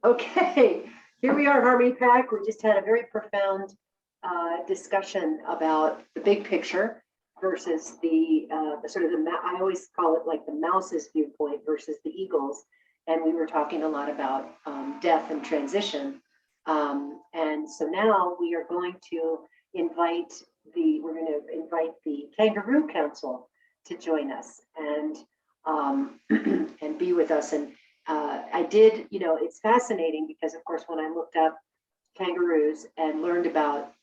Okay, here we are, Harmony Pack. We just had a very profound discussion about the big picture versus the sort of I always call it like the mouse's viewpoint versus the eagle's. And we were talking a lot about death and transition. And so now we are going to invite the Kangaroo Council to join us and and be with us. And I did, it's fascinating because, of course, when I looked up kangaroos and learned about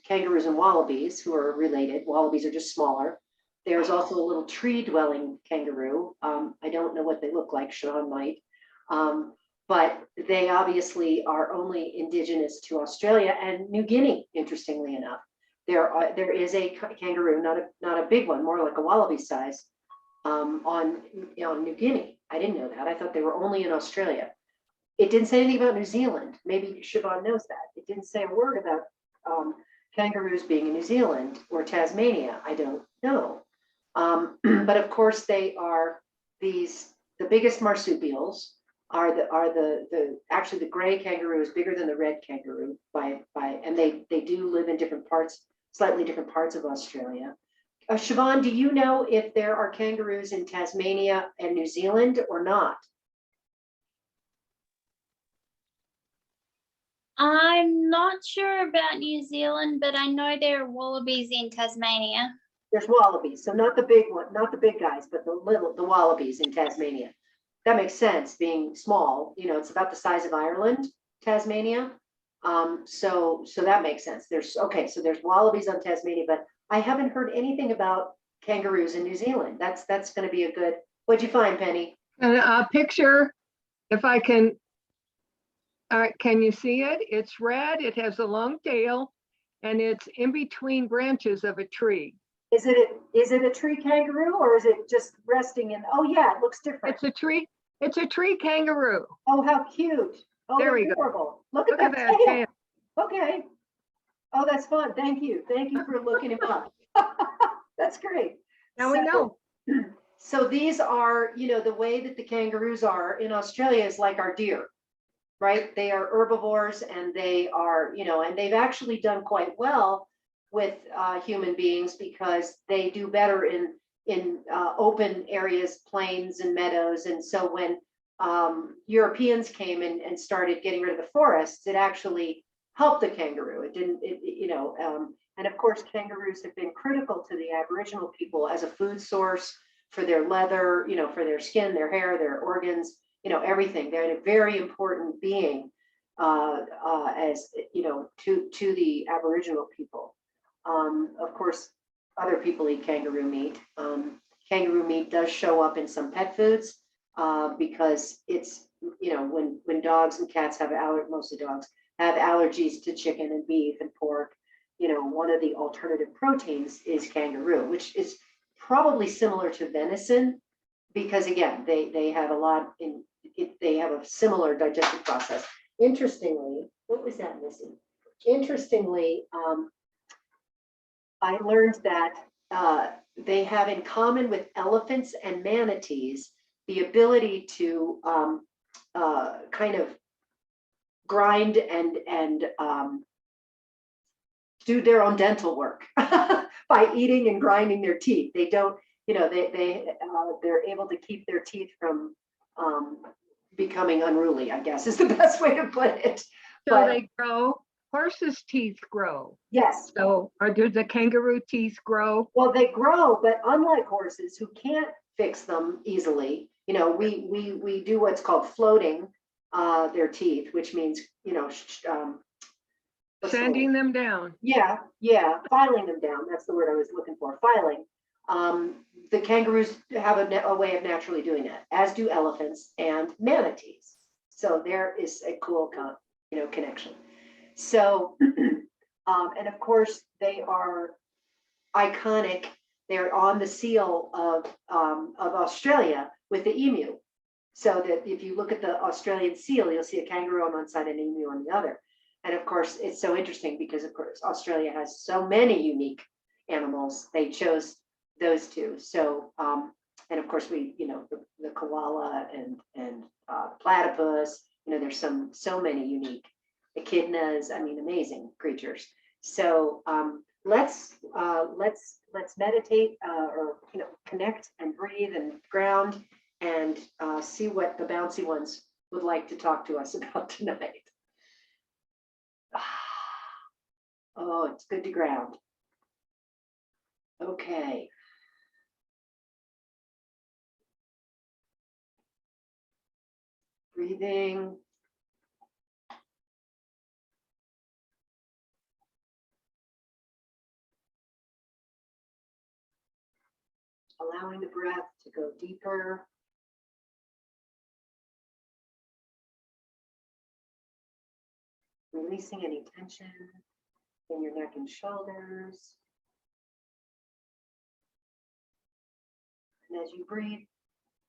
kangaroos and wallabies, who are related, wallabies are just smaller. There's also a little tree-dwelling kangaroo. I don't know what they look like, Sean might, but they obviously are only indigenous to Australia and New Guinea, interestingly enough. There is a kangaroo, not a big one, more like a wallaby size, on New Guinea. I didn't know that. I thought they were only in Australia. It didn't say anything about New Zealand. Maybe Siobhan knows that. It didn't say a word about kangaroos being in New Zealand or Tasmania. I don't know. But of course they are the biggest marsupials are actually the gray kangaroo is bigger than the red kangaroo and they do live in slightly different parts of Australia. Siobhan, do you know if there are kangaroos in Tasmania and New Zealand or not? I'm not sure about New Zealand, but I know there are wallabies in Tasmania. There's wallabies, so not the big one, not the big guys, but the wallabies in Tasmania. That makes sense, being small. It's about the size of Ireland, Tasmania. So that makes sense. So there's wallabies on Tasmania, but I haven't heard anything about kangaroos in New Zealand. That's going to be a good. What'd you find, Penny? And a picture, if I can. Can you see it? It's red. It has a long tail, and it's in between branches of a tree. Is it a tree kangaroo, or is it just resting in? Oh yeah, it looks different. It's a tree. It's a tree kangaroo. Oh, how cute! Oh, there we adorable. Go. Look at that tail. Okay. Oh, that's fun. Thank you for looking him up. That's great. Now we know. So these are, the way that the kangaroos are in Australia is like our deer, right? They are herbivores, and they are, and they've actually done quite well with human beings because they do better in open areas, plains and meadows. And so when Europeans came and started getting rid of the forests, it actually helped the kangaroo. It didn't, and of course, kangaroos have been critical to the Aboriginal people as a food source for their leather, for their skin, their hair, their organs, everything. They're a very important being as, to the Aboriginal people. Of course, other people eat kangaroo meat. Kangaroo meat does show up in some pet foods because it's, when dogs and cats have mostly dogs have allergies to chicken and beef and pork, one of the alternative proteins is kangaroo, which is probably similar to venison because again, they have a lot they have a similar digestive process. Interestingly, what was that missing? Interestingly, I learned that they have in common with elephants and manatees the ability to kind of grind and do their own dental work by eating and grinding their teeth. They don't, they're able to keep their teeth from becoming unruly, I guess is the best way to put it. So they grow. Horses' teeth grow. Yes. So, or do the kangaroo teeth grow? Well, they grow, but unlike horses who can't fix them easily, we do what's called floating their teeth, which means, sanding them down. Yeah, filing them down. That's the word I was looking for, filing. The kangaroos have a way of naturally doing that, as do elephants and manatees. So there is a cool, connection. So, and of course they are iconic. They're on the seal of Australia with the emu. So that if you look at the Australian seal, you'll see a kangaroo on one side and an emu on the other. And of course, it's so interesting because of course Australia has so many unique animals. They chose those two. So And of course, the koala and platypus, there's so many unique echidnas, I mean, amazing creatures. So let's meditate or connect and breathe and ground and see what the bouncy ones would like to talk to us about tonight. Oh, it's good to ground. Okay. Breathing. Allowing the breath to go deeper. Releasing any tension in your neck and shoulders. And as you breathe,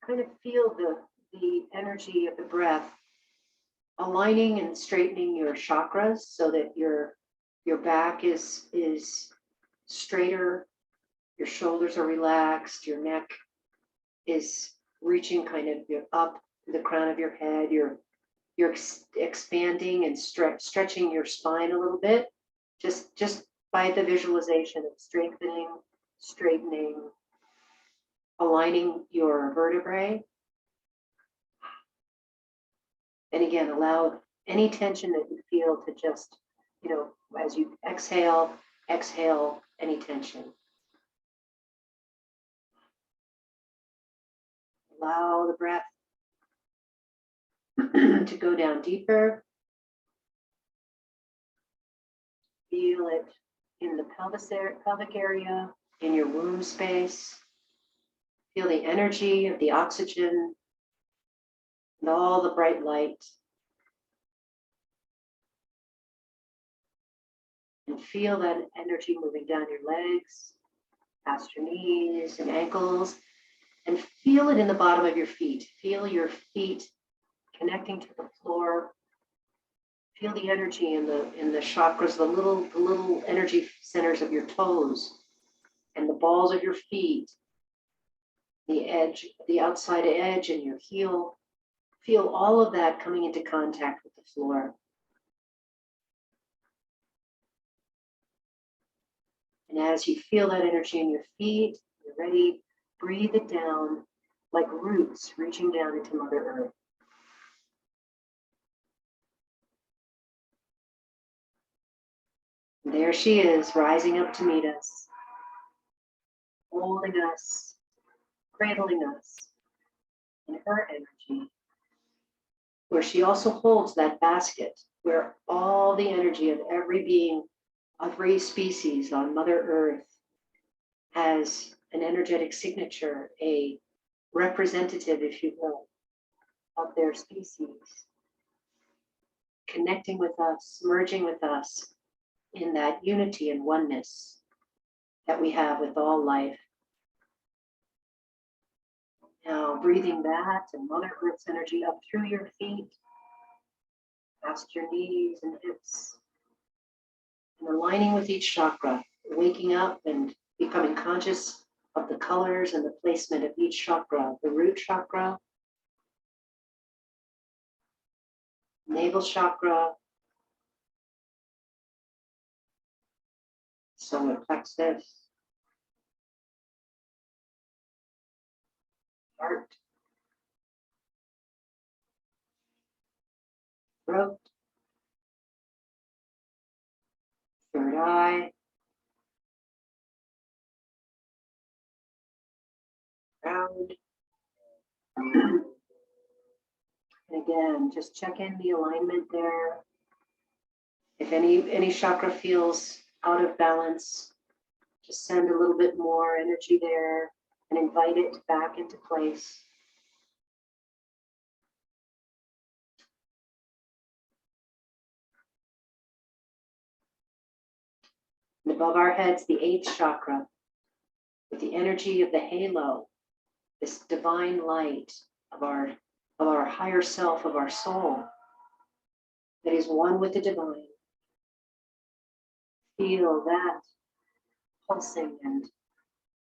kind of feel the energy of the breath aligning and straightening your chakras so that your back is straighter, your shoulders are relaxed, your neck is reaching kind of up the crown of your head. You're expanding and stretching your spine a little bit, just by the visualization of strengthening, straightening, aligning your vertebrae. And again, allow any tension that you feel to just, as you exhale any tension. Allow the breath to go down deeper. Feel it in the pelvic area, in your womb space. Feel the energy of the oxygen and all the bright light. And feel that energy moving down your legs, past your knees and ankles, and feel it in the bottom of your feet. Feel your feet connecting to the floor. Feel the energy in the chakras, the little energy centers of your toes and the balls of your feet, the edge, the outside edge and your heel. Feel all of that coming into contact with the floor. And as you feel that energy in your feet, you're ready, breathe it down like roots reaching down into Mother Earth. And there she is, rising up to meet us, holding us, cradling us in her energy, where she also holds that basket where all the energy of every being, of every species on Mother Earth has an energetic signature, a representative, if you will, of their species, connecting with us, merging with us in that unity and oneness that we have with all life. Now breathing that and Mother Earth's energy up through your feet, past your knees and hips, and aligning with each chakra, waking up and becoming conscious of the colors and the placement of each chakra, the root chakra, navel chakra, solar plexus, heart, throat, third eye, round. And again, just check in the alignment there. If any chakra feels out of balance, just send a little bit more energy there and invite it back into place. And above our heads, the 8th chakra, with the energy of the halo, this divine light of our higher self, of our soul, that is one with the divine. Feel that pulsing and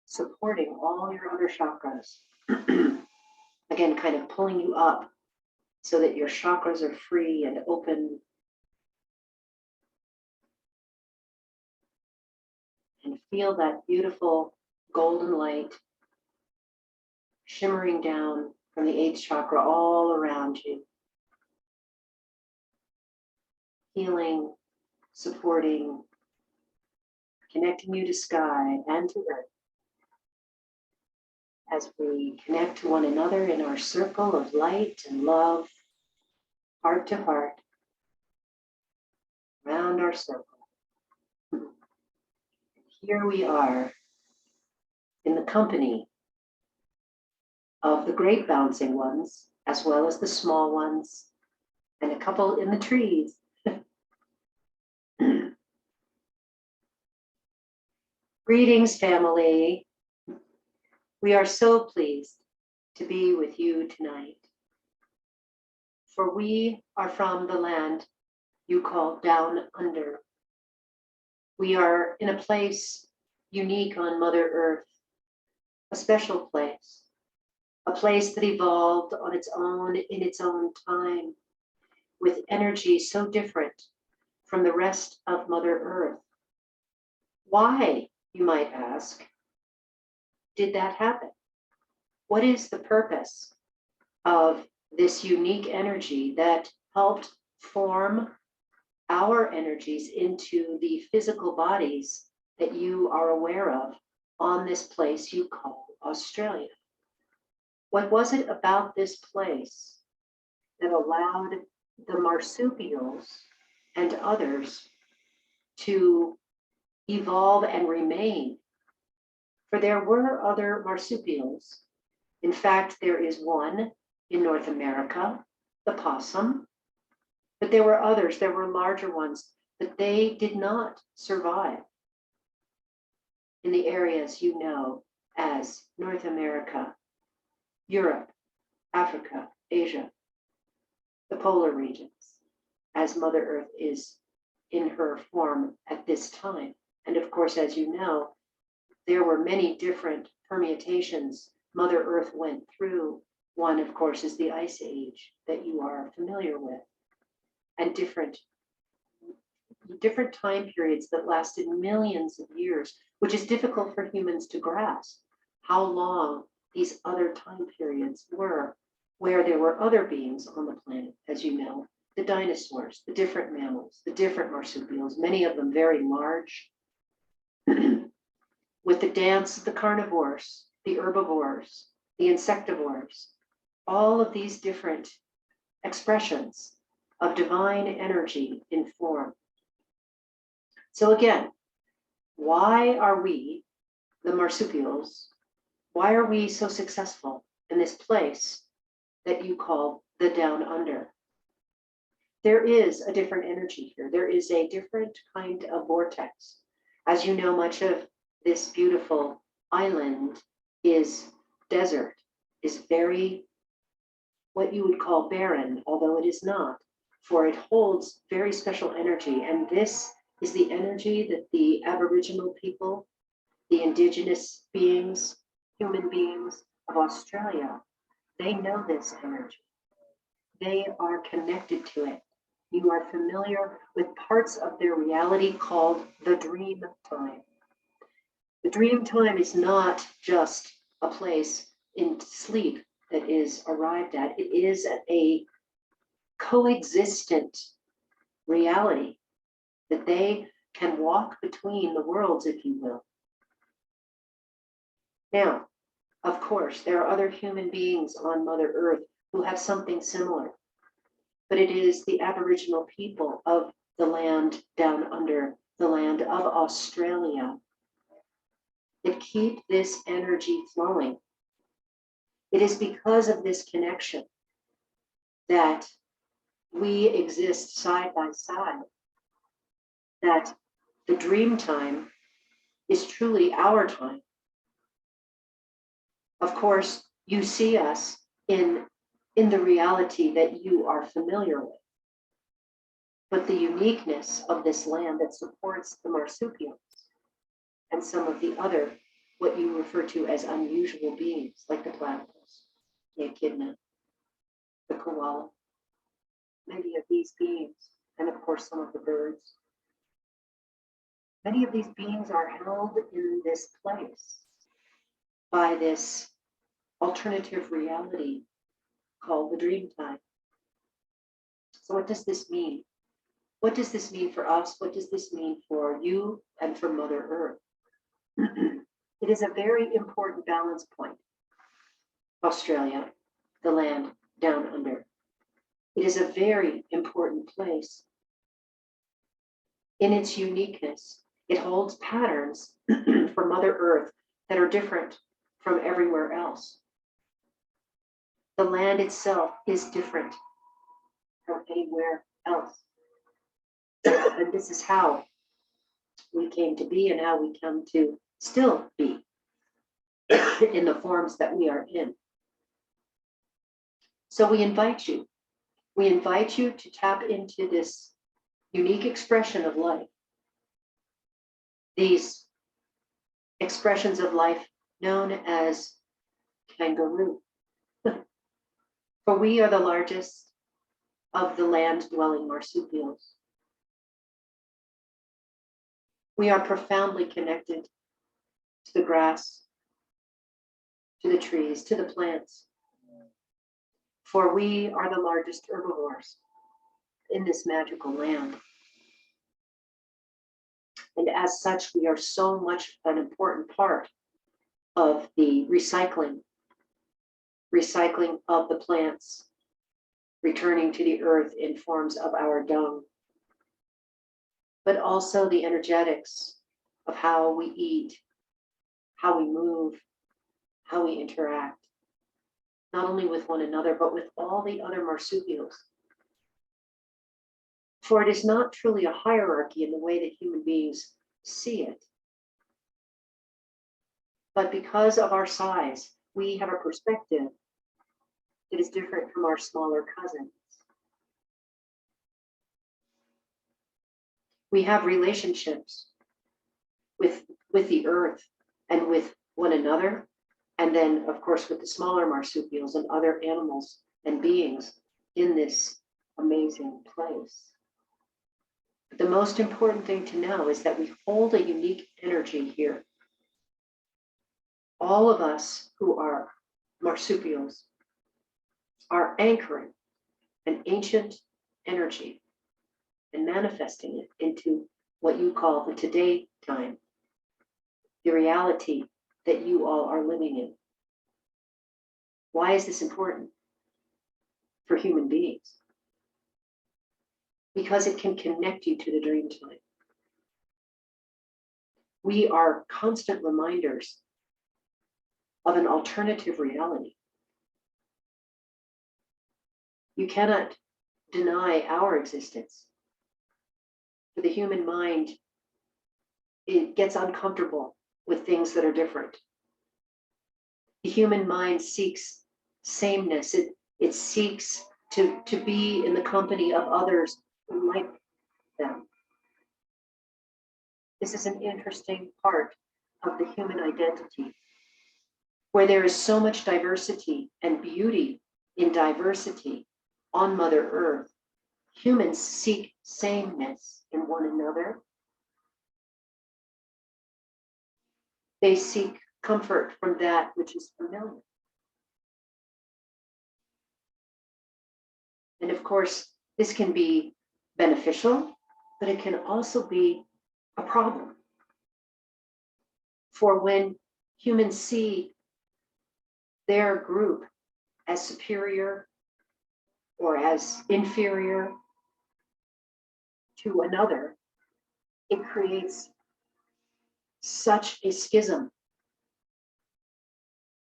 supporting all your other chakras. Again, kind of pulling you up so that your chakras are free and open. And feel that beautiful golden light shimmering down from the 8th chakra all around you. Healing, supporting, connecting you to sky and to earth. As we connect to one another in our circle of light and love, heart to heart, around our circle. Here we are in the company of the great bouncing ones, as well as the small ones, and a couple in the trees. Greetings, family. We are so pleased to be with you tonight. For we are from the land you call down under. We are in a place unique on Mother Earth, a special place, a place that evolved on its own in its own time, with energy so different from the rest of Mother Earth. Why, you might ask, did that happen? What is the purpose of this unique energy that helped form our energies into the physical bodies that you are aware of on this place you call Australia? What was it about this place that allowed the marsupials and others to evolve and remain? For there were other marsupials. In fact, there is one in North America, the possum, but there were others, there were larger ones, but they did not survive in the areas you know as North America, Europe, Africa, Asia, the polar regions, as Mother Earth is in her form at this time. And of course, as you know, there were many different permutations Mother Earth went through. One, of course, is the Ice Age that you are familiar with, and different time periods that lasted millions of years, which is difficult for humans to grasp how long these other time periods were, where there were other beings on the planet, as you know, the dinosaurs, the different mammals, the different marsupials, many of them very large, with the dance of the carnivores, the herbivores, the insectivores, all of these different expressions of divine energy in form. So again, why are we, the marsupials, why are we so successful in this place that you call the down under? There is a different energy here. There is a different kind of vortex. As you know, much of this beautiful island is desert, is very, what you would call barren, although it is not, for it holds very special energy. And this is the energy that the Aboriginal people, the indigenous beings, human beings of Australia, they know this energy. They are connected to it. You are familiar with parts of their reality called the dream time. The dream time is not just a place in sleep that is arrived at. It is a coexistent reality that they can walk between the worlds, if you will. Now, of course, there are other human beings on Mother Earth who have something similar, but it is the Aboriginal people of the land down under, the land of Australia, that keep this energy flowing. It is because of this connection that we exist side by side, that the dream time is truly our time. Of course, you see us in the reality that you are familiar with, but the uniqueness of this land that supports the marsupials and some of the other what you refer to as unusual beings, like the platypus, the echidna, the koala, many of these beings, and of course some of the birds. Many of these beings are held in this place by this alternative reality called the dream time. So what does this mean? What does this mean for us? What does this mean for you and for Mother Earth? It is a very important balance point. Australia, the land down under. It is a very important place. In its uniqueness, it holds patterns for Mother Earth that are different from everywhere else. The land itself is different from anywhere else. And this is how we came to be and how we come to still be in the forms that we are in. So we invite you to tap into this unique expression of life. These expressions of life known as kangaroo. For we are the largest of the land-dwelling marsupials. We are profoundly connected to the grass, to the trees, to the plants. For we are the largest herbivores in this magical land. And as such, we are so much an important part of the recycling of the plants, returning to the earth in forms of our dung, but also the energetics of how we eat, how we move, how we interact, not only with one another, but with all the other marsupials. For it is not truly a hierarchy in the way that human beings see it. But because of our size, we have a perspective that is different from our smaller cousins. We have relationships with the earth and with one another, and then, of course, with the smaller marsupials and other animals and beings in this amazing place. But the most important thing to know is that we hold a unique energy here. All of us who are marsupials are anchoring an ancient energy and manifesting it into what you call the today time, the reality that you all are living in. Why is this important for human beings? Because it can connect you to the dream time. We are constant reminders of an alternative reality. You cannot deny our existence. For the human mind, it gets uncomfortable with things that are different. The human mind seeks sameness. It seeks to be in the company of others who like them. This is an interesting part of the human identity, where there is so much diversity and beauty in diversity on Mother Earth. Humans seek sameness in one another. They seek comfort from that which is familiar. And of course, this can be beneficial, but it can also be a problem. For when humans see their group as superior or as inferior to another, it creates such a schism.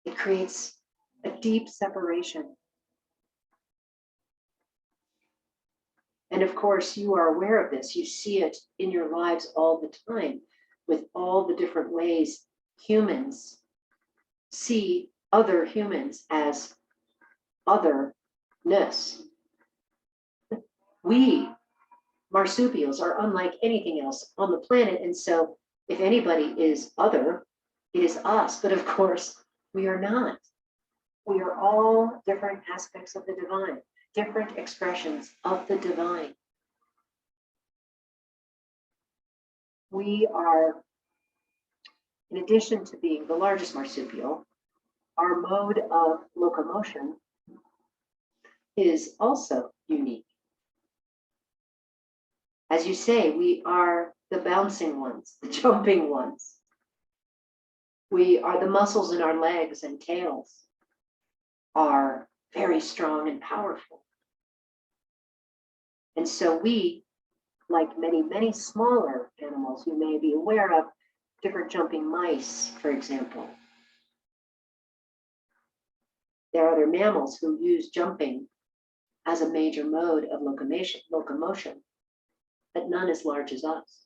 It creates a deep separation. And of course, you are aware of this. You see it in your lives all the time with all the different ways humans see other humans as otherness. We marsupials are unlike anything else on the planet. And so if anybody is other, It is us, but of course, we are not. We are all different aspects of the divine, different expressions of the divine. We are, in addition to being the largest marsupial, our mode of locomotion is also unique. As you say, we are the bouncing ones, the jumping ones. We are the muscles in our legs and tails are very strong and powerful. And so we, like many, many smaller animals you may be aware of, different jumping mice, for example. There are other mammals who use jumping as a major mode of locomotion, but none as large as us.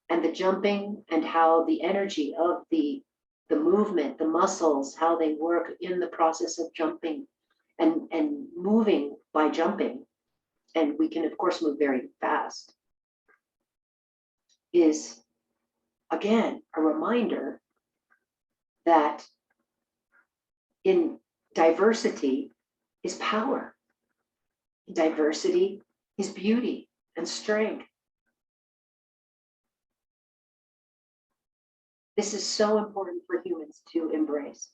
And the jumping and how the energy of the movement, the muscles, how they work in the process of jumping and moving by jumping, and we can of course move very fast, is again a reminder that in diversity is power. Diversity is beauty and strength. This is so important for humans to embrace.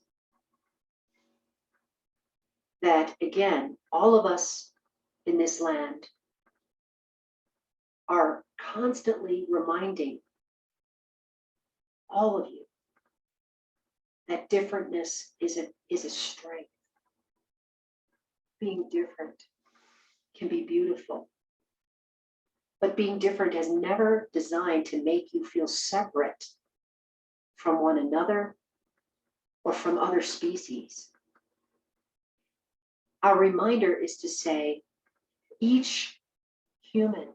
That again, all of us in this land are constantly reminding all of you that differentness is a strength. Being different can be beautiful. But being different is never designed to make you feel separate from one another or from other species. Our reminder is to say, each human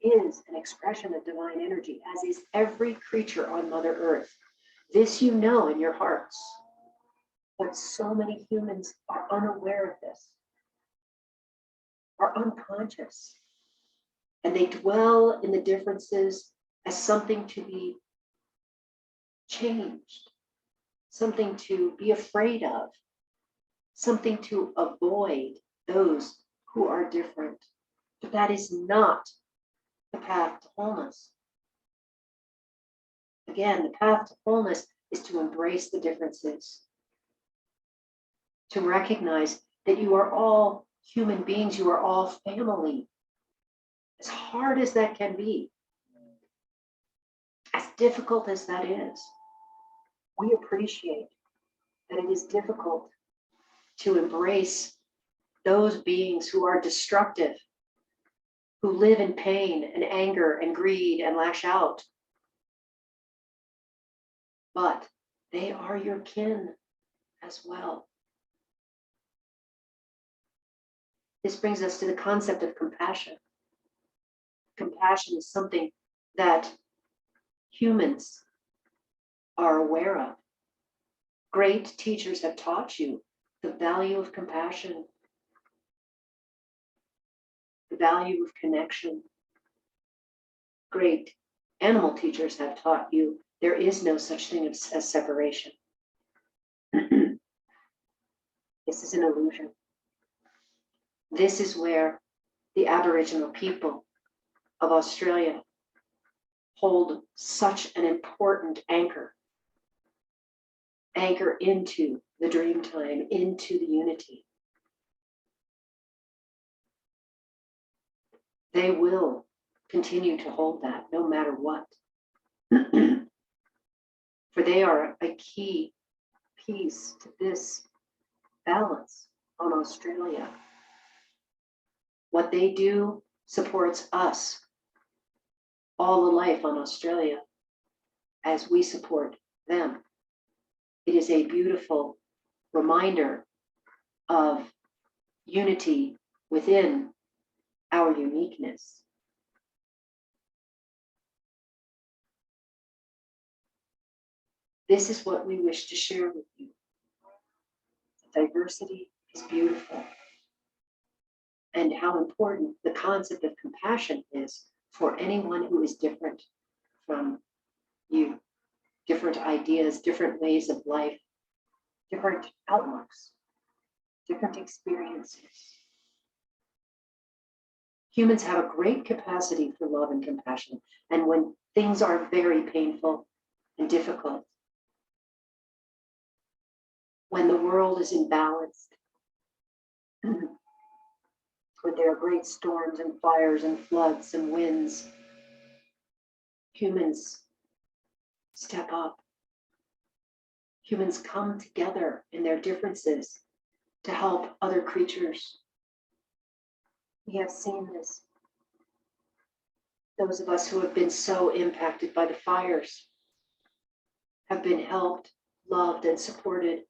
is an expression of divine energy, as is every creature on Mother Earth. This you know in your hearts, but so many humans are unaware of this, are unconscious, and they dwell in the differences as something to be changed, something to be afraid of, something to avoid those who are different. But that is not the path to wholeness. Again, the path to wholeness is to embrace the differences, to recognize that you are all human beings, you are all family. As hard as that can be, as difficult as that is, we appreciate that it is difficult to embrace those beings who are destructive, who live in pain and anger and greed and lash out. But they are your kin as well. This brings us to the concept of compassion. Compassion is something that humans are aware of. Great teachers have taught you the value of compassion, the value of connection. Great animal teachers have taught you there is no such thing as separation. This is an illusion. This is where the Aboriginal people of Australia hold such an important anchor into the dream time, into the unity. They will continue to hold that no matter what. For they are a key piece to this balance on Australia. What they do supports us, all the life on Australia, as we support them. It is a beautiful reminder of unity within our uniqueness. This is what we wish to share with you. Diversity is beautiful, and how important the concept of compassion is for anyone who is different from you, different ideas, different ways of life, different outlooks, different experiences. Humans have a great capacity for love and compassion. And when things are very painful and difficult, when the world is imbalanced, when there are great storms and fires and floods and winds, humans step up. Humans come together in their differences to help other creatures. We have seen this. Those of us who have been so impacted by the fires have been helped, loved, and supported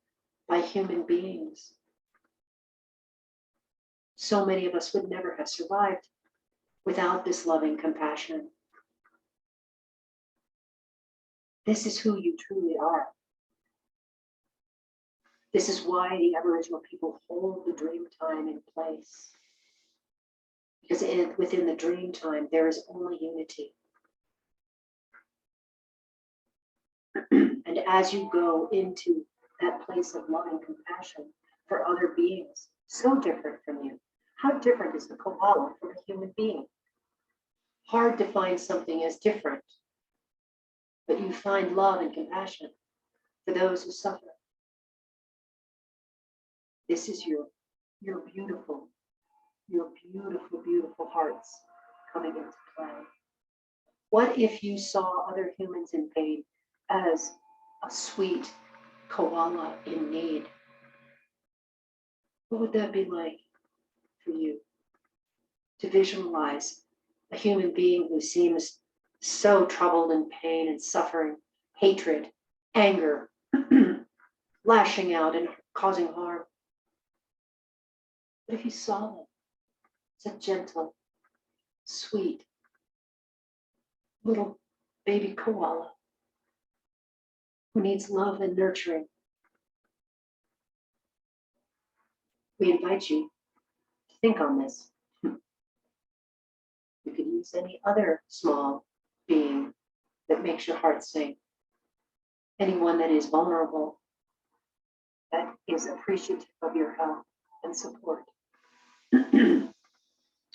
by human beings. So many of us would never have survived without this loving compassion. This is who you truly are. This is why the Aboriginal people hold the dream time in place. Because within the dream time, there is only unity. And as you go into that place of loving compassion for other beings, so different from you, how different is the koala from a human being? Hard to find something as different, but you find love and compassion for those who suffer. This is your beautiful, beautiful hearts coming into play. What if you saw other humans in pain as a sweet koala in need? What would that be like for you? To visualize a human being who seems so troubled in pain and suffering, hatred, anger, lashing out and causing harm. What if you saw them? It's a gentle, sweet, little baby koala who needs love and nurturing. We invite you to think on this. You could use any other small being that makes your heart sing. Anyone that is vulnerable, that is appreciative of your help and support.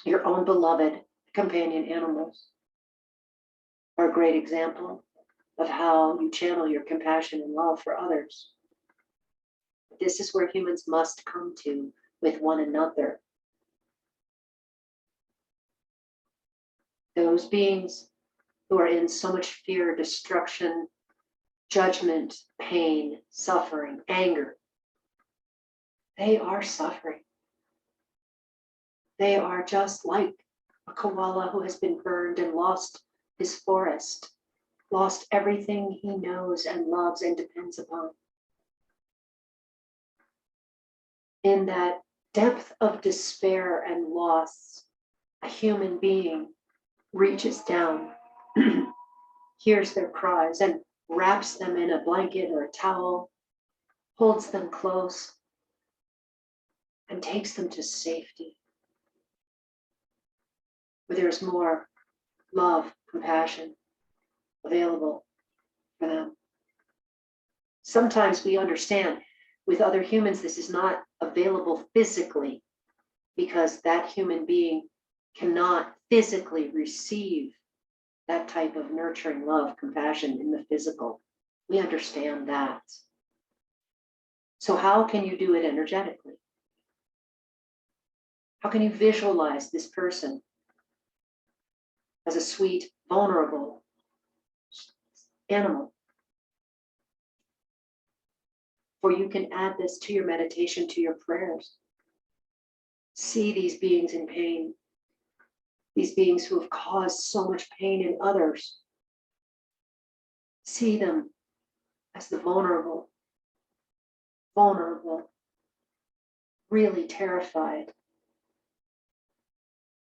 Your own beloved companion animals are a great example of how you channel your compassion and love for others. This is where humans must come to with one another. Those beings who are in so much fear, destruction, judgment, pain, suffering, anger, they are suffering. They are just like a koala who has been burned and lost his forest, lost everything he knows and loves and depends upon. In that depth of despair and loss, a human being reaches down, hears their cries, and wraps them in a blanket or a towel, holds them close, and takes them to safety, where there's more love, compassion available for them. Sometimes we understand with other humans this is not available physically because that human being cannot physically receive that type of nurturing love, compassion in the physical. We understand that. So how can you do it energetically? How can you visualize this person as a sweet, vulnerable animal? Or you can add this to your meditation, to your prayers. See these beings in pain, these beings who have caused so much pain in others. See them as the vulnerable, really terrified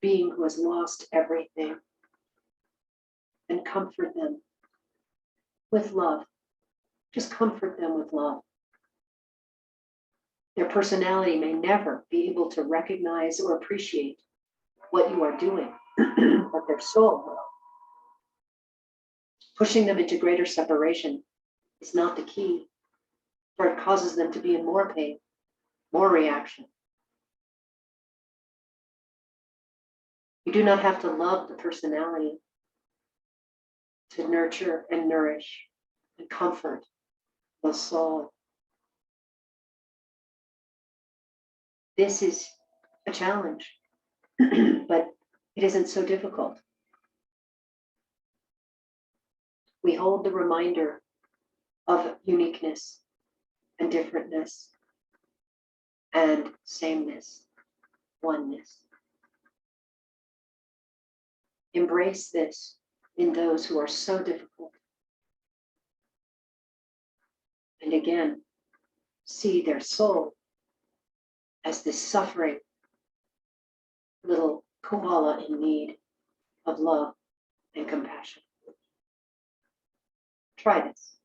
being who has lost everything, and comfort them with love. Just comfort them with love. Their personality may never be able to recognize or appreciate what you are doing, but their soul will. Pushing them into greater separation is not the key, for it causes them to be in more pain, more reaction. You do not have to love the personality to nurture and nourish and comfort the soul. This is a challenge, but it isn't so difficult. We hold the reminder of uniqueness and differentness and sameness, oneness. Embrace this in those who are so difficult. And again, see their soul as this suffering little koala in need of love and compassion. Try this.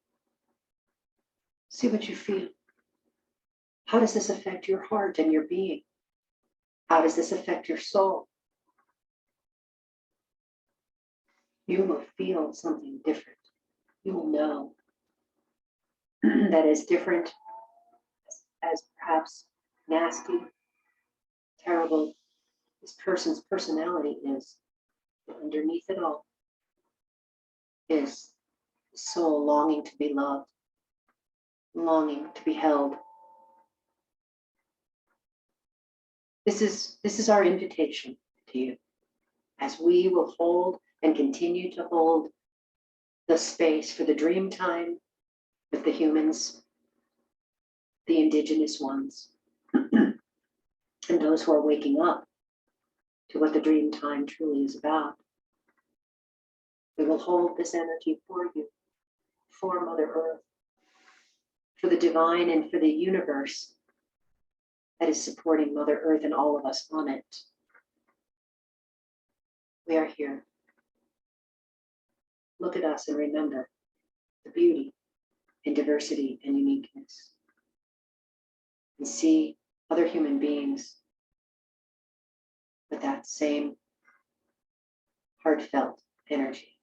See what you feel. How does this affect your heart and your being? How does this affect your soul? You will feel something different. You will know that is different as perhaps nasty, terrible this person's personality is. Underneath it all is the soul longing to be loved, longing to be held. This is our invitation to you, as we will hold and continue to hold the space for the dream time with the humans, the indigenous ones, and those who are waking up to what the dream time truly is about. We will hold this energy for you, for Mother Earth, for the divine and for the universe that is supporting Mother Earth and all of us on it. We are here. Look at us and remember the beauty and diversity and uniqueness. And see other human beings with that same heartfelt energy.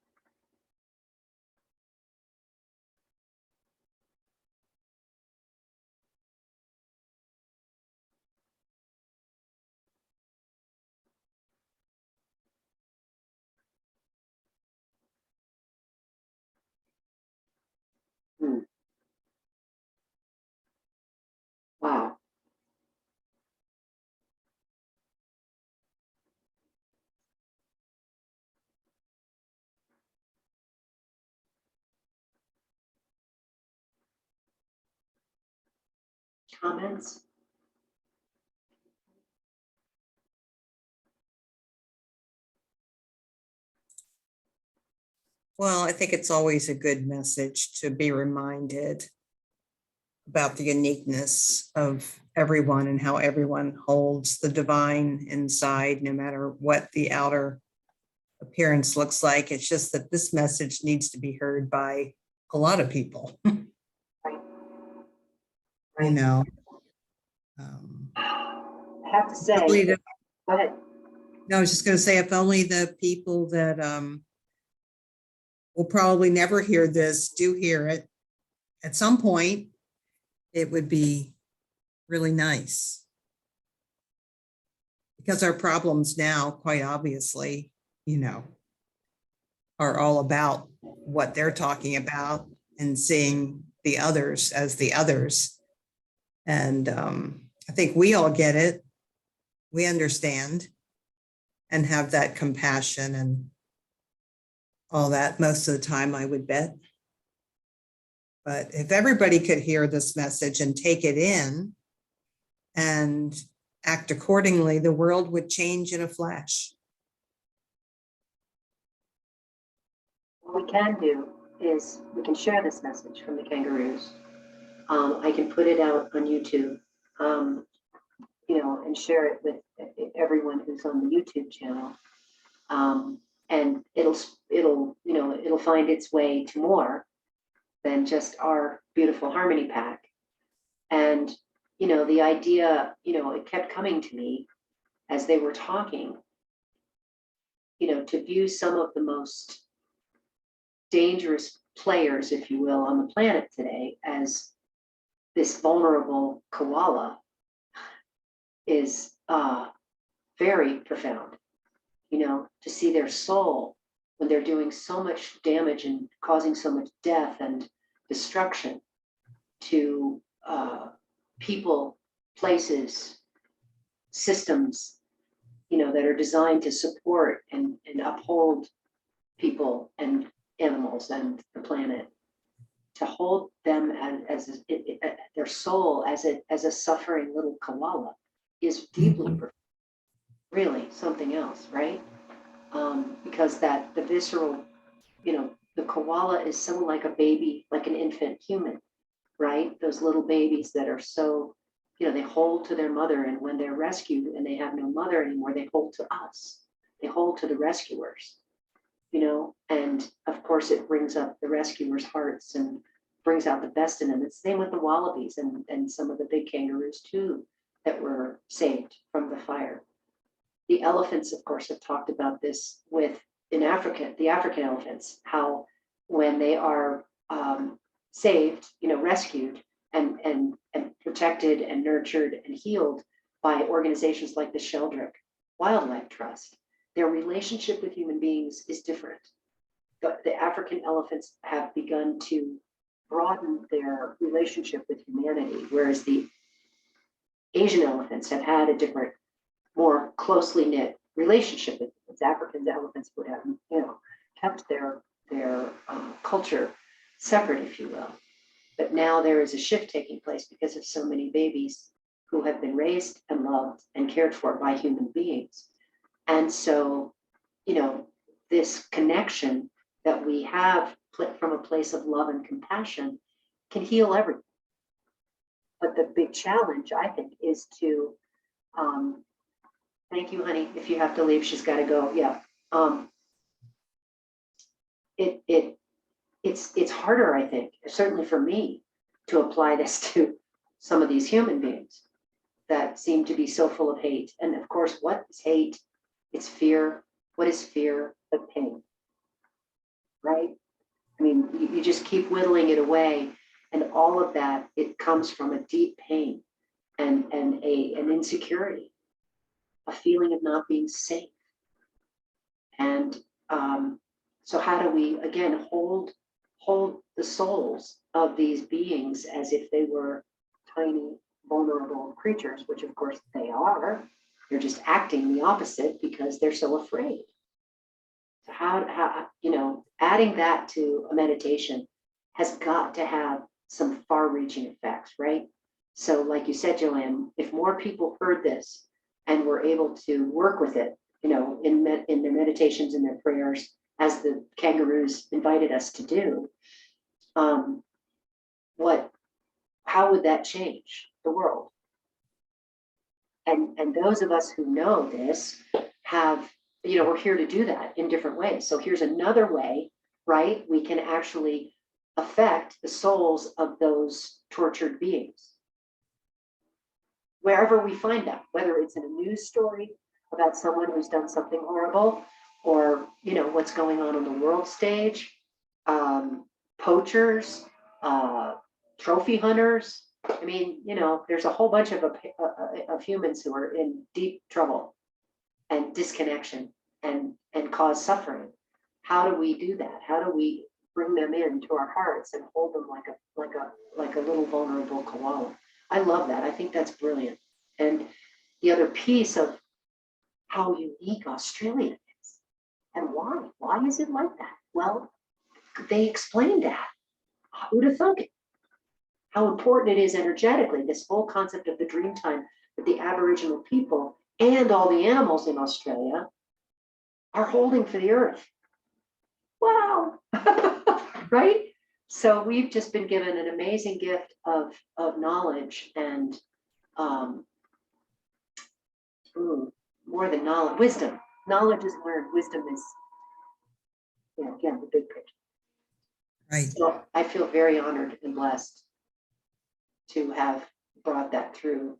Wow. Comments? Well, I think it's always a good message to be reminded about the uniqueness of everyone and how everyone holds the divine inside, no matter what the outer appearance looks like. It's just that this message needs to be heard by a lot of people. Right. You know, I have to say, only go the, ahead. no, I was just going to say, if only the people that will probably never hear this do hear it at some point, it would be really nice. Because our problems now, quite obviously, you know, are all about what they're talking about and seeing the others as the others. And I think we all get it. We understand and have that compassion and all that most of the time, I would bet. But if everybody could hear this message and take it in and act accordingly, the world would change in a flash. What we can do is we can share this message from the kangaroos. I can put it out on YouTube, you know, and share it with everyone who's on the YouTube channel. And it'll find its way to more than just our beautiful harmony pack. And, you know, the idea, you know, it kept coming to me as they were talking, you know, to view some of the most dangerous players, if you will, on the planet today as this vulnerable koala is very profound. You know, to see their soul when they're doing so much damage and causing so much death and destruction to people, places, systems, you know, that are designed to support and uphold people and animals and the planet. To hold them as their soul as a suffering little koala is deeply profound. Really something else, right? Because that the visceral, you know, the koala is so like a baby, like an infant human, right? Those little babies that are so, you know, they hold to their mother, and when they're rescued and they have no mother anymore, they hold to us. They hold to the rescuers, you know, and of course it brings up the rescuers' hearts and brings out the best in them. It's the same with the wallabies and some of the big kangaroos too that were saved from the fire. The elephants, of course, have talked about this with in Africa, the African elephants, how when they are saved, you know, rescued and protected and nurtured and healed by organizations like the Sheldrick Wildlife Trust, their relationship with human beings is different. The African elephants have begun to broaden their relationship with humanity, whereas the Asian elephants have had a different, more closely knit relationship with humans. African elephants would have, you know, kept their culture separate, if you will. But now there is a shift taking place because of so many babies who have been raised and loved and cared for by human beings. And so, you know, this connection that we have from a place of love and compassion can heal everything. But the big challenge, I think, is to, thank you, honey. If you have to leave, she's got to go. Yeah. It's harder, I think, certainly for me, to apply this to some of these human beings that seem to be so full of hate. And of course, what is hate? It's fear. What is fear but pain? Right? I mean, you just keep whittling it away, and all of that, it comes from a deep pain and an insecurity, a feeling of not being safe. And so how do we, again, hold the souls of these beings as if they were tiny, vulnerable creatures, which of course they are. They're just acting the opposite because they're so afraid. So how you know, adding that to a meditation has got to have some far-reaching effects, right? So like you said, Joanne, if more people heard this and were able to work with it, you know, in their meditations and their prayers, as the kangaroos invited us to do, how would that change the world? And those of us who know this have, you know, we're here to do that in different ways. So here's another way, right? We can actually affect the souls of those tortured beings. Wherever we find them, whether it's in a news story about someone who's done something horrible, or, you know, what's going on the world stage, poachers, trophy hunters. I mean, you know, there's a whole bunch of humans who are in deep trouble and disconnection and cause suffering. How do we do that? How do we bring them into our hearts and hold them like a little vulnerable koala? I love that. I think that's brilliant. And the other piece of how unique Australia is and why is it like that? Well, they explained that. Who'd have thunk it? How important it is energetically, this whole concept of the dream time that the Aboriginal people and all the animals in Australia are holding for the earth. Wow. Right? So we've just been given an amazing gift of knowledge and more than knowledge, wisdom. Knowledge is learned, wisdom is, you know, again, the big picture. Right. So I feel very honored and blessed to have brought that through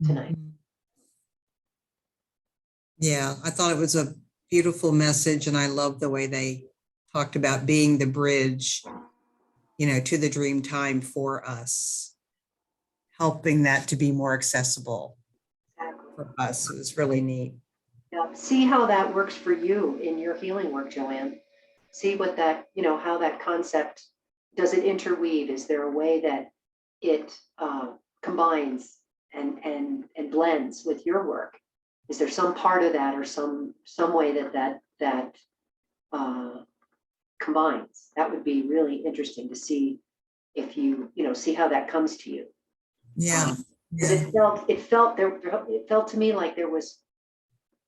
tonight. Yeah, I thought it was a beautiful message, and I love the way they talked about being the bridge, to the dream time for us, helping that to be more accessible Exactly. for us. It was really neat. Yeah. See how that works for you in your healing work, Joanne. See what that, how that concept, does it interweave? Is there a way that it combines and blends with your work? Is there some part of that or some way that combines? That would be really interesting to see if see how that comes to you. Yeah. Because Yeah. it felt to me like there was,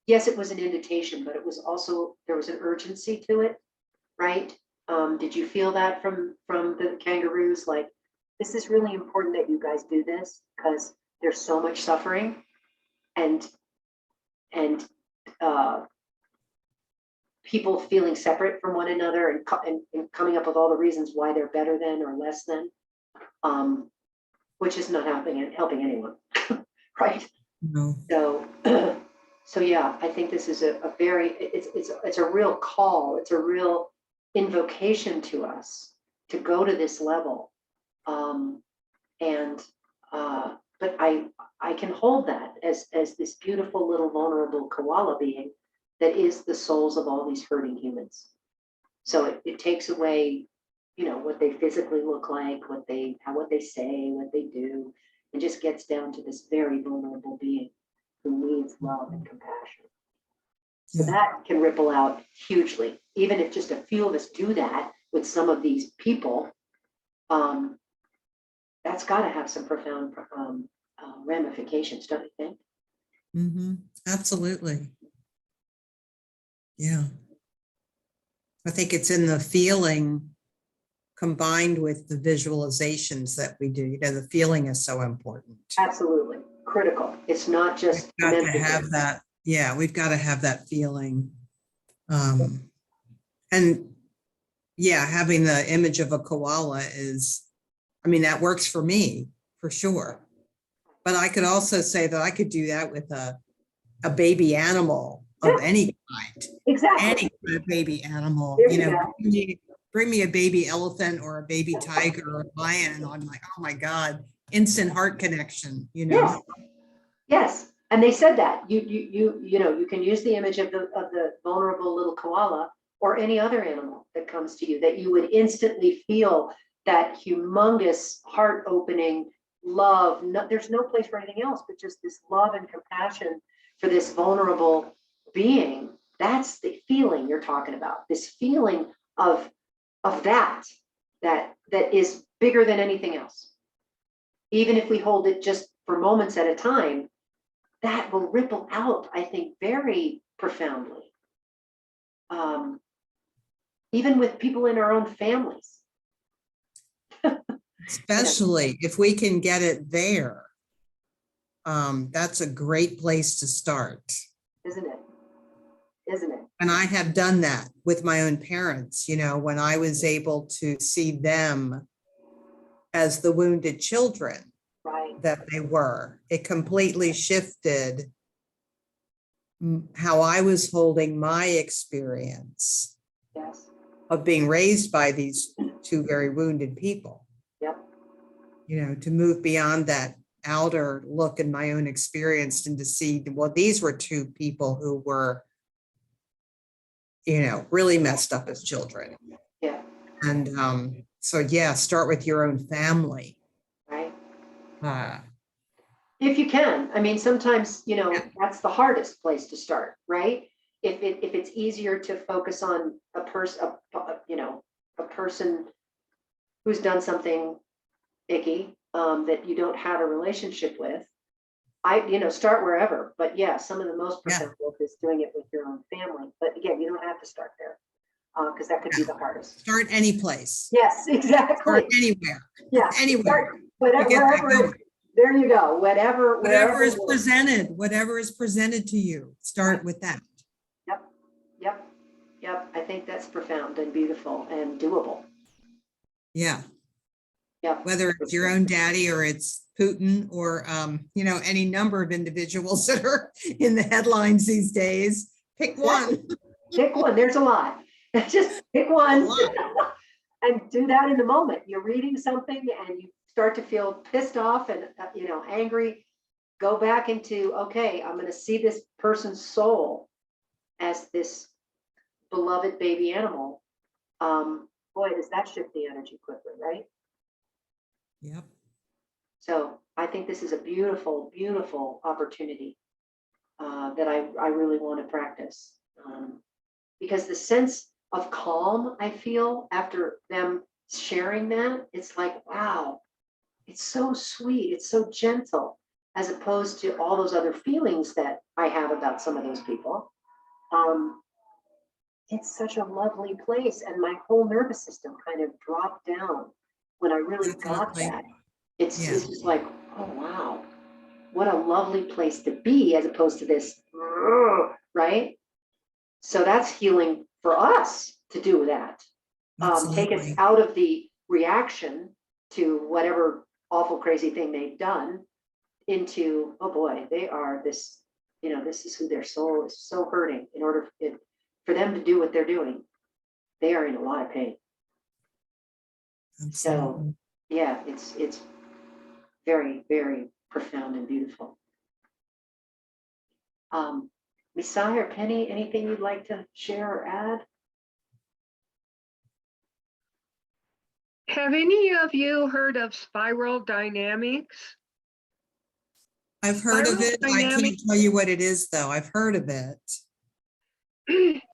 yes, it was an invitation, but it was also, there was an urgency to it, right? Did you feel that from the kangaroos? Like, this is really important that you guys do this because there's so much suffering and people feeling separate from one another and coming up with all the reasons why they're better than or less than, which is not helping anyone, right? No. So yeah, I think this is a very, it's a real call. It's a real invocation to us to go to this level. But I can hold that as this beautiful little vulnerable koala being that is the souls of all these hurting humans. So it takes away, what they physically look like, what they say, what they do, and just gets down to this very vulnerable being who needs love and compassion. So Yeah. that can ripple out hugely, even if just a few of us do that with some of these people. That's got to have some profound ramifications, don't you think? Mm-hmm. Absolutely. Yeah. I think it's in the feeling combined with the visualizations that we do. The feeling is so important. Absolutely critical. It's not just We've got to have that. Yeah, we've got to have that feeling. And yeah, having the image of a koala is, that works for me for sure. But I could also say that I could do that with a baby animal of any kind. Exactly. Any kind of baby animal. There you go. Bring me a baby elephant or a baby tiger or a lion, and I'm like, oh my God, instant heart connection. Yes. Yes. And they said that you can use the image of the vulnerable little koala or any other animal that comes to you, that you would instantly feel that humongous heart opening love. There's no place for anything else but just this love and compassion for this vulnerable being. That's the feeling you're talking about. This feeling of that is bigger than anything else. Even if we hold it just for moments at a time, that will ripple out, I think, very profoundly. Even with people in our own families. Especially if we can get it there. That's a great place to start. Isn't it? And I have done that with my own parents, when I was able to see them as the wounded children Right. that they were. It completely shifted how I was holding my experience Yes. of being raised by these two very wounded people. Yep. To move beyond that outer look in my own experience and to see, well, these were two people who were, really messed up as children. Yeah. And so, yeah, start with your own family. Right. Uh, If you can. Sometimes, that's the hardest place to start, right? If it's easier to focus on a person, a person who's done something icky, that you don't have a relationship with, start wherever. But yeah, some of the most profound work is doing it with your own family. But again, you don't have to start there, because that could be the hardest. Start any place. Yes, exactly. Start anywhere. Yeah. Anywhere. Whatever. There you go. Whatever is presented to you, start with that. Yep. I think that's profound and beautiful and doable. Yeah. Yep. Whether it's your own daddy or it's Putin or, any number of individuals that are in the headlines these days, pick one. Pick one. There's a lot. Just pick one lot. and do that in the moment. You're reading something and you start to feel pissed off and, angry. Go back into, okay, I'm going to see this person's soul as this beloved baby animal. Boy, does that shift the energy quickly, right? Yep. So I think this is a beautiful, beautiful opportunity that I really want to practice. Because the sense of calm I feel after them sharing that, it's like, wow, it's so sweet, it's so gentle, as opposed to all those other feelings that I have about some of those people. It's such a lovely place, and my whole nervous system kind of dropped down when I really got Definitely. that. It's Yeah. just like, oh wow, what a lovely place to be, as opposed to this, right? So that's healing for us to do that. Take us Absolutely. out of the reaction to whatever awful, crazy thing they've done into, oh boy, they are this, this is who their soul is so hurting. In order for them to do what they're doing, they are in a lot of pain. Absolutely. So yeah, it's very, very profound and beautiful. Misai or Penny, anything you'd like to share or add? Have any of you heard of spiral dynamics? I've heard of Spiral it. I can't dynamics. tell you what it is, though. I've heard of it.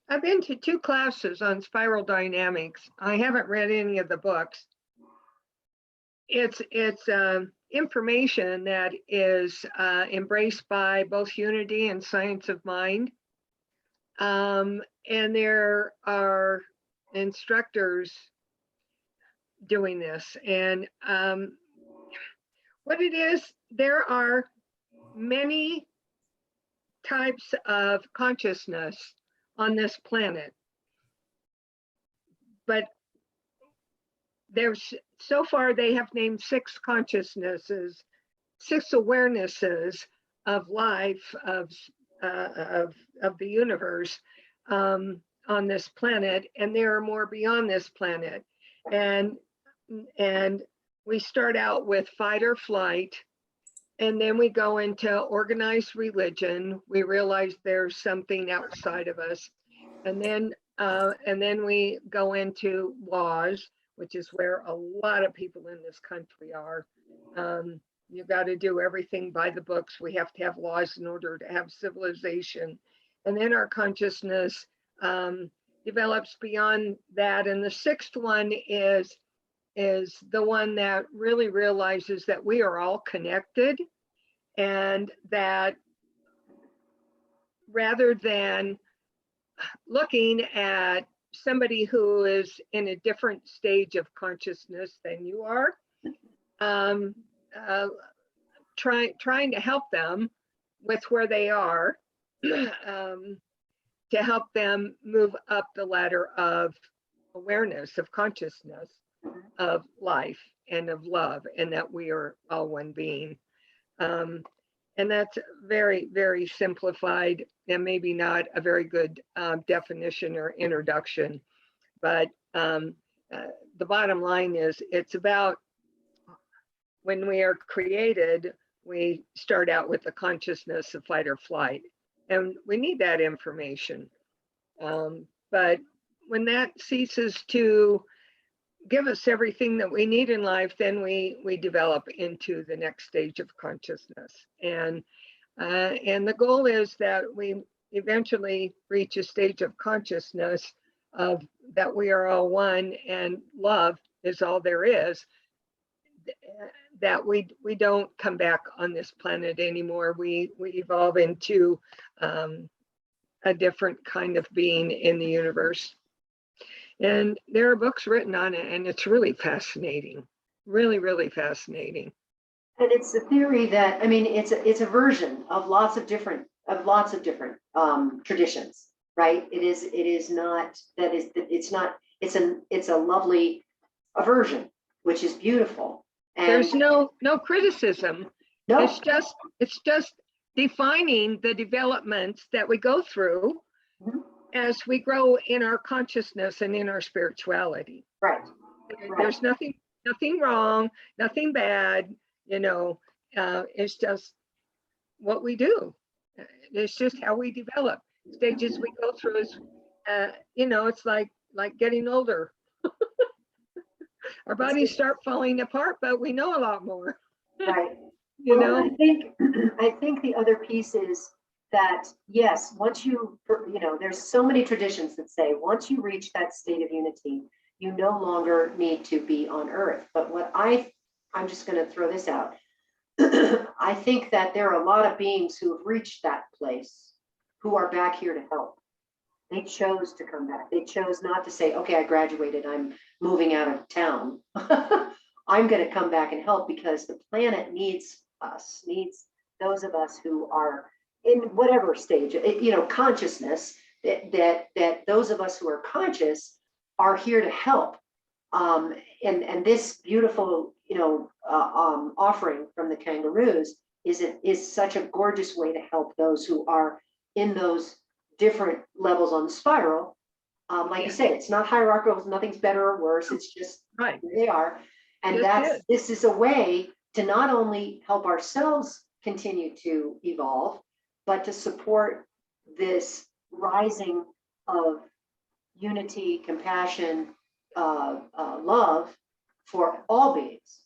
I've been to 2 classes on spiral dynamics. I haven't read any of the books. It's information that is embraced by both Unity and Science of Mind. And there are instructors doing this. And what it is, there are many types of consciousness on this planet. But there's, so far they have named 6 consciousnesses, 6 awarenesses of life, of the universe on this planet, and there are more beyond this planet. And we start out with fight or flight, and then we go into organized religion. We realize there's something outside of us, and then we go into laws, which is where a lot of people in this country are. You got to do everything by the books. We have to have laws in order to have civilization. And then our consciousness develops beyond that. And the 6th one is the one that really realizes that we are all connected, and that rather than looking at somebody who is in a different stage of consciousness than you are, trying to help them with where they are, to help them move up the ladder of awareness, of consciousness, of life and of love, and that we are all one being. And that's very, very simplified and maybe not a very good definition or introduction. But the bottom line is, it's about when we are created, we start out with the consciousness of fight or flight. And we need that information. But when that ceases to give us everything that we need in life, then we develop into the next stage of consciousness. And the goal is that we eventually reach a stage of consciousness of that we are all one and love is all there is, that we don't come back on this planet anymore. We evolve into a different kind of being in the universe. And there are books written on it, and it's really fascinating, really, really fascinating. And it's a theory that, I mean, it's a version of lots of different traditions, right? It's a lovely version, which is beautiful. And there's no criticism. no, It's just defining the developments that we go through, Mhm. as we grow in our consciousness and in our spirituality. Right. There's nothing wrong, nothing bad, it's just what we do. It's just how we develop. Stages we go through is, it's like getting older. Our bodies start falling apart, but we know a lot more. Right. You Well, know? I think the other piece is that, yes, once there's so many traditions that say, once you reach that state of unity, you no longer need to be on earth. But I'm just going to throw this out. I think that there are a lot of beings who have reached that place who are back here to help. They chose to come back. They chose not to say, okay, I graduated, I'm moving out of town. I'm going to come back and help because the planet needs us, needs those of us who are in whatever stage, consciousness, that those of us who are conscious are here to help. And this beautiful, offering from the kangaroos is such a gorgeous way to help those who are in those different levels on the spiral. Like you say, it's not hierarchical, nothing's better or worse, it's just Right. where they are. And Just this is a way to not only help ourselves continue to evolve, but to support this rising of unity, compassion, love for all beings.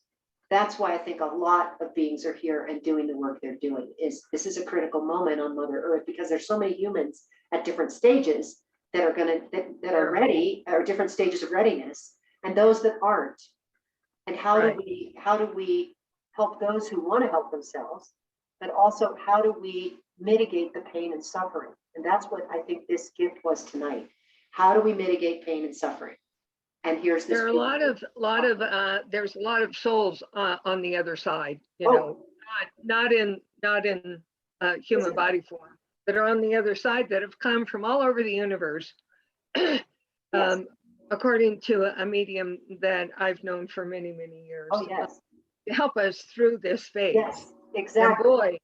That's why I think a lot of beings are here and doing the work they're doing. This is a critical moment on Mother Earth because there's so many humans at different stages that are ready, or different stages of readiness, and those that aren't. And how do we help those who want to help themselves, but also how do we mitigate the pain and suffering? And that's what I think this gift was tonight. How do we mitigate pain and suffering? And here's this. There are there's a lot of souls on the other side, not in human body form, that are on the other side that have come from all over the universe. Yes. According to a medium that I've known for many, many years. Oh, yes. To help us through this phase. Yes, And exactly. boy,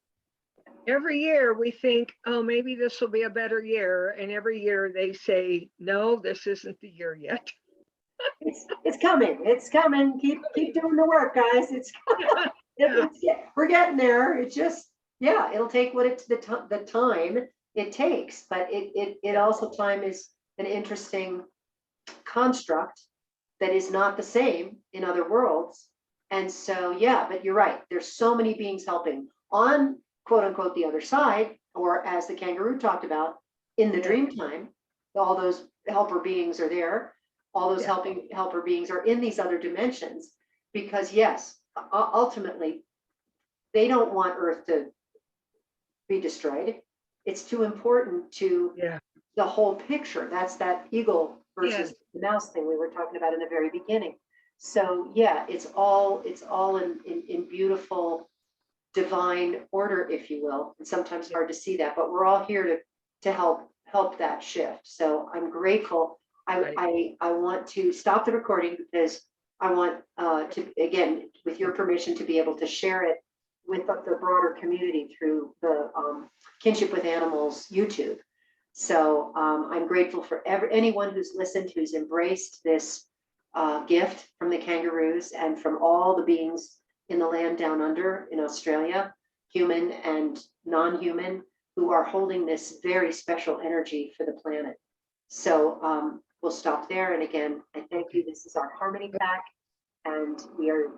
every year we think, oh, maybe this will be a better year. And every year they say, no, this isn't the year yet. It's coming. It's coming. Keep doing the work, guys. We're getting there. It's just, it'll take the time it takes, but it also, time is an interesting construct that is not the same in other worlds. And so, but you're right. There's so many beings helping on quote unquote the other side, or as the kangaroo talked about, in the dream time, all those helper beings are there. All those helper beings are in these other dimensions because ultimately they don't want Earth to be destroyed. It's too important to the whole picture. That's that eagle versus the mouse thing we were talking about in the very beginning. So it's all in beautiful divine order, if you will. It's sometimes hard to see that, but we're all here to help that shift. So I'm grateful. I want to stop the recording because I want to, again, with your permission, to be able to share it with the broader community through the Kinship with Animals YouTube. So I'm grateful for anyone who's listened, who's embraced this gift from the kangaroos and from all the beings in the land down under in Australia, human and non-human, who are holding this very special energy for the planet. So we'll stop there. And again, I thank you. This is our Harmony Pack. And we are,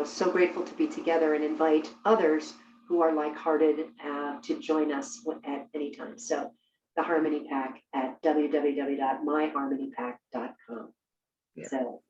so grateful to be together and invite others who are like-hearted to join us at any time. So the Harmony Pack at www.myharmonypack.com. So